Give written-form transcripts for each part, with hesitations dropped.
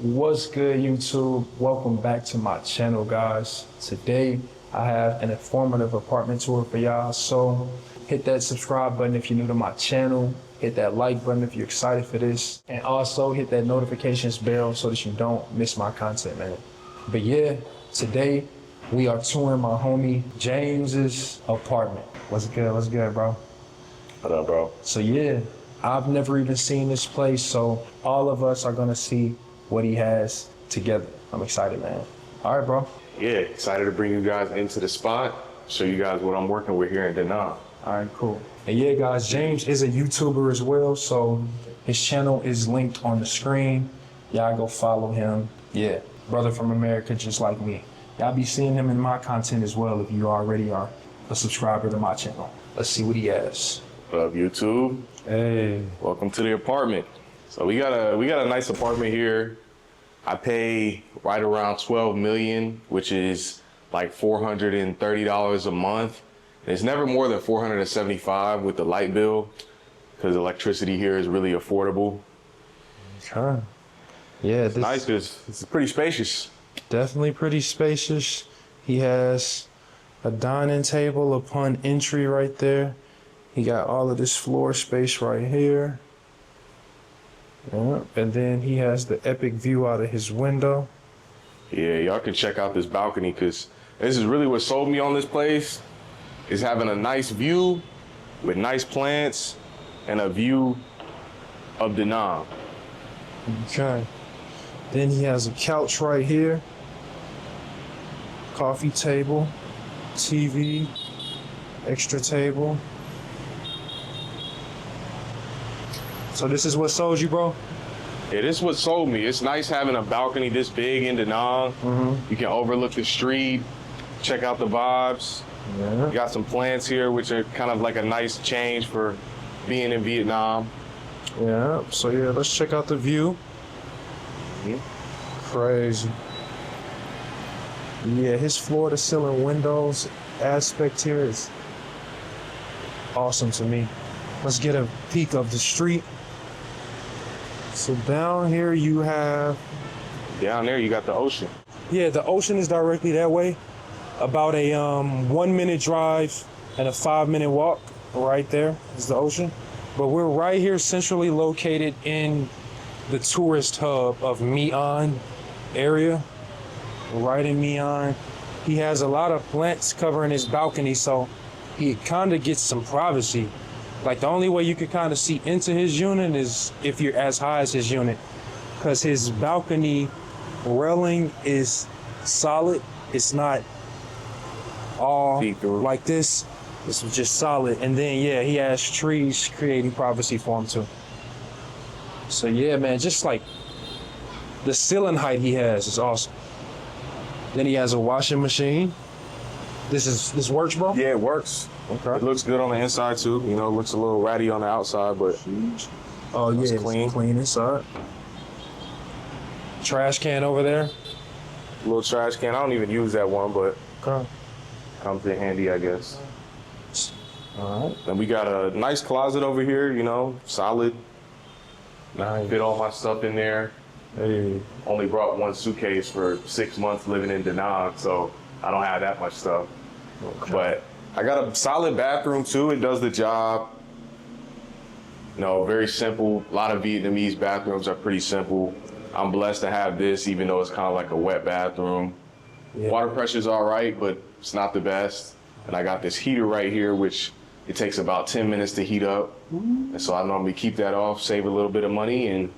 What's good, YouTube? Welcome back to my channel, guys. Today, I have an informative apartment tour for y'all. So hit that subscribe button if you're new to my channel. Hit that like button if you're excited for this. And also hit that notifications bell so that you don't miss my content, man. But yeah, today we are touring my homie James's apartment. What's good, bro? What up, bro? So yeah, I've never even seen this place, so all of us are gonna see what he has together. I'm excited, man. All right, bro. Yeah, excited to bring you guys into the spot, show you guys what I'm working with here in Da Nang. All right, cool. And yeah, guys, James is a YouTuber as well, so his channel is linked on the screen. Y'all go follow him. Yeah, brother from America, just like me. Y'all be seeing him in my content as well if you already are a subscriber to my channel. Let's see what he has. What up, YouTube? Hey. Welcome to the apartment. So we got a nice apartment here. I pay right around 12 million, which is like $430 a month. And it's never more than 475 with the light bill, because electricity here is really affordable. Okay. Yeah, It's nice because it's pretty spacious. Definitely pretty spacious. He has a dining table upon entry right there. He got all of this floor space right here. Yeah. And then he has the epic view out of his window. Yeah, y'all can check out this balcony, because this is really what sold me on this place, is having a nice view with nice plants and a view of Da Nang. Okay. Then he has a couch right here. Coffee table, TV, extra table. So this is what sold you, bro? Yeah, this is what sold me. It's nice having a balcony this big in Da Nang. You can overlook the street, check out the vibes. Yeah. You got some plants here, which are kind of like a nice change for being in Vietnam. Yeah, so yeah, let's check out the view. Crazy. Yeah, his floor to ceiling windows aspect here is awesome to me. Let's get a peek of the street. So down here you have... Down there, you got the ocean. Yeah, the ocean is directly that way. About a 1 minute drive and a 5 minute walk. Right there is the ocean. But we're right here centrally located in the tourist hub of My An area. Right in My An. He has a lot of plants covering his balcony, so he kind of gets some privacy. Like the only way you could kind of see into his unit is if you're as high as his unit, because his balcony railing is solid. It's not all like this. It's just solid. And then, yeah, he has trees creating privacy for him too. So yeah, man, just like the ceiling height he has is awesome. Then he has a washing machine. This works, bro? Yeah, it works. Okay. It looks good on the inside too. You know, it looks a little ratty on the outside, but Oh yeah, it's it's clean. clean inside. Trash can over there. a little trash can. I don't even use that one, but Okay. comes in handy, I guess. All right. And we got a nice closet over here, you know, solid. Nice. Fit all my stuff in there. Hey. Only brought one suitcase for 6 months living in Da Nang, so I don't have that much stuff. Okay. But I got a solid bathroom too. It does the job. You know, very simple. A lot of Vietnamese bathrooms are pretty simple. I'm blessed to have this, even though it's kind of like a wet bathroom. Yeah. Water pressure's all right, but it's not the best. And I got this heater right here, which it takes about 10 minutes to heat up. And so I normally keep that off, save a little bit of money, and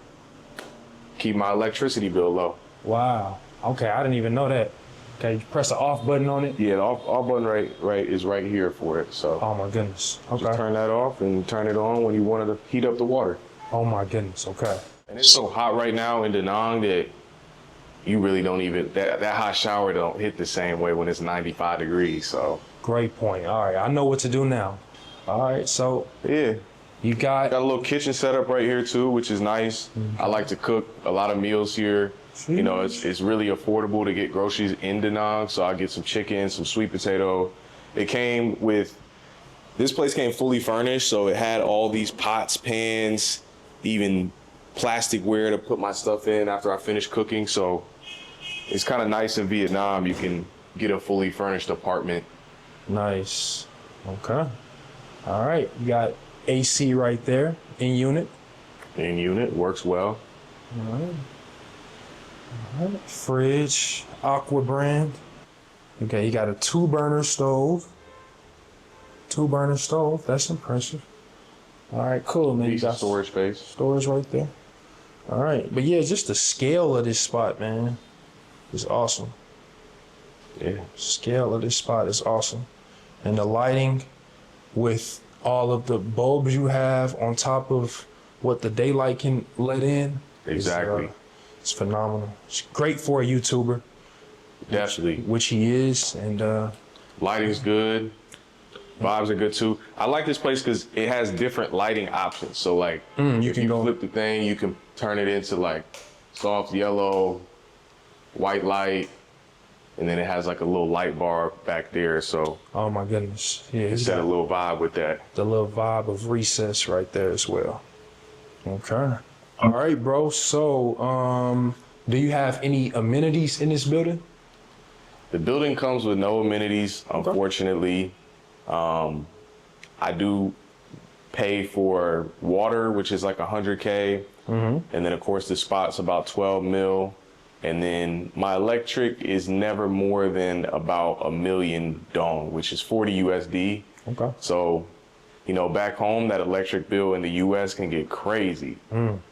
keep my electricity bill low. Wow. Okay, I didn't even know that. Okay, you press the off button on it. Yeah, the off button right is right here for it. So Oh my goodness. Okay. just turn that off and turn it on when you want to heat up the water. Oh my goodness. Okay. And it's so hot right now in Da Nang that you really don't even, that hot shower don't hit the same way when it's 95 degrees, so. Great point. All right, I know what to do now. All right, so Yeah, you got got a little kitchen set up right here too, which is nice. I like to cook a lot of meals here. You know, it's really affordable to get groceries in Da Nang, so I get some chicken, some sweet potato. It came with, this place came fully furnished, so it had all these pots, pans, even plasticware to put my stuff in after I finish cooking. So it's kind of nice in Vietnam. You can get a fully furnished apartment. Nice. Okay. All right. You got AC right there in unit. In unit, works well. All right. All right. Fridge, Aqua brand. Okay, you got a 2-burner stove. 2-burner stove. That's impressive. All right, cool, man. You Decent got storage space. storage right there. All right, but yeah, just the scale of this spot, man, is awesome. Yeah. Scale of this spot is awesome, and the lighting with all of the bulbs you have on top of what the daylight can let in. Exactly. It's phenomenal. It's great for a YouTuber, Definitely. which he is, and Lighting's good. Vibes are good too. I like this place because it has different lighting options. So like, you if can you go flip the thing, you can turn it into like soft yellow, white light, and then it has like a little light bar back there. So Oh my goodness. Yeah, he's set a got little vibe with that. the little vibe of recess right there as well. Okay. All right, bro. So, do you have any amenities in this building? The building comes with no amenities, unfortunately. I do pay for water, which is like $100K. And then of course the spot's about 12 mil. And then my electric is never more than about $1 million dong, which is 40 USD. Okay. So, you know, back home, that electric bill in the US can get crazy.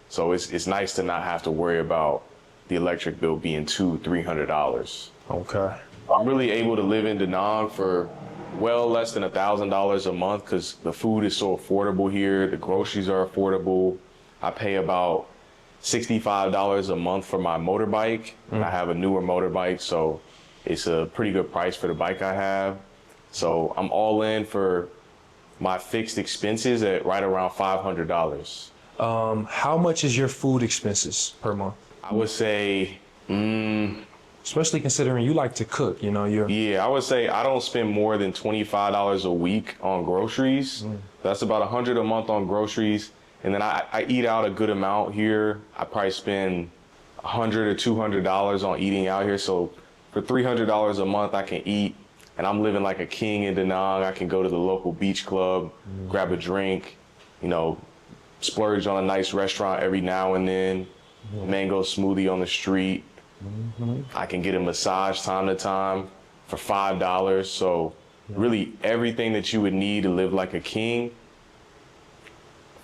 So it's nice to not have to worry about the electric bill being $200-300. Okay. I'm really able to live in Da Nang for well less than $1,000 a month because the food is so affordable here. The groceries are affordable. I pay about $65 a month for my motorbike. I have a newer motorbike, so it's a pretty good price for the bike I have. So I'm all in for my fixed expenses at right around $500. How much is your food expenses per month? I would say, Especially considering you like to cook, you know, I would say I don't spend more than $25 a week on groceries. That's about $100 a month on groceries. And then I eat out a good amount here. I probably spend $100 or $200 on eating out here. So for $300 a month, I can eat. And I'm living like a king in Da Nang. I can go to the local beach club, grab a drink, you know, splurge on a nice restaurant every now and then, mango smoothie on the street. I can get a massage time to time for $5. So really everything that you would need to live like a king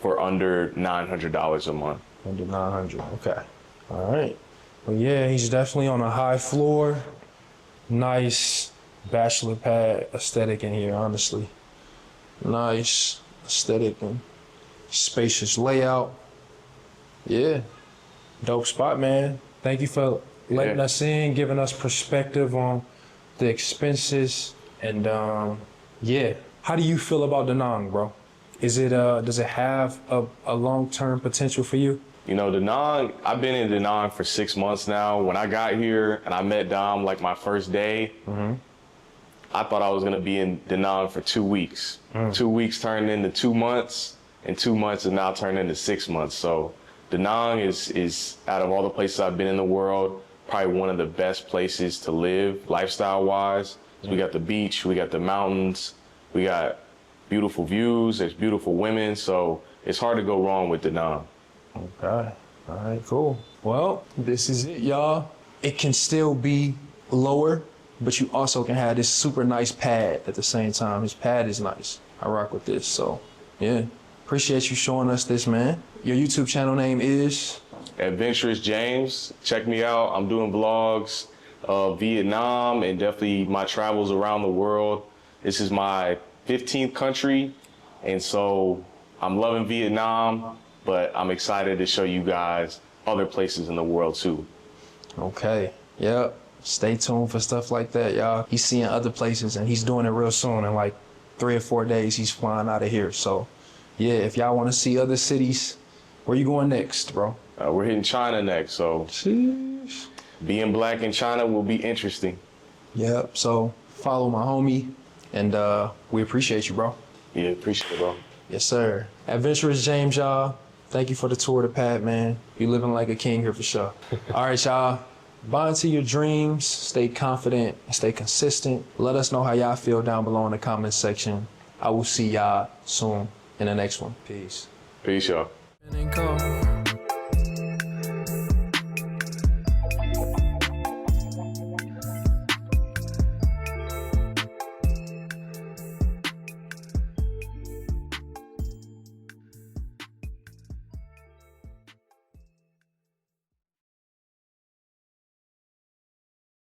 for under $900 a month. under 900. Okay. All right. Well, yeah, he's definitely on a high floor. Nice bachelor pad aesthetic in here, honestly. Nice aesthetic and spacious layout. Yeah. Dope spot, man. Thank you for letting us in, giving us perspective on the expenses. And yeah. How do you feel about Da Nang, bro? Is it does it have a long-term potential for you? You know, Da Nang, I've been in Da Nang for 6 months now. When I got here and I met Dom like my first day, I thought I was gonna be in Da Nang for 2 weeks. 2 weeks turned into 2 months, and 2 months have now turned into 6 months. So Da Nang is out of all the places I've been in the world, probably one of the best places to live lifestyle-wise. We got the beach, we got the mountains, we got beautiful views, there's beautiful women, so it's hard to go wrong with Da Nang. Okay. All right, cool. Well, this is it, y'all. It can still be lower, but you also can have this super nice pad at the same time. His pad is nice. I rock with this, so yeah. Appreciate you showing us this, man. Your YouTube channel name is? Adventurous James. Check me out. I'm doing vlogs of Vietnam and definitely my travels around the world. This is my 15th country, and so I'm loving Vietnam, but I'm excited to show you guys other places in the world too. Okay. Yep. Stay tuned for stuff like that, y'all. He's seeing other places, and he's doing it real soon. In like 3 or 4 days, he's flying out of here. So, yeah, if y'all want to see other cities, where you going next, bro? We're hitting China next, so Sheesh. being black in China will be interesting. Yep. So follow my homie, and we appreciate you, bro. Yeah, appreciate it, bro. Yes, sir. Adventurous James, y'all. Thank you for the tour of the pad, man. You living like a king here for sure. All right, y'all. Buy into your dreams, stay confident, and stay consistent. Let us know how y'all feel down below in the comment section. I will see y'all soon in the next one. Peace. Peace, y'all.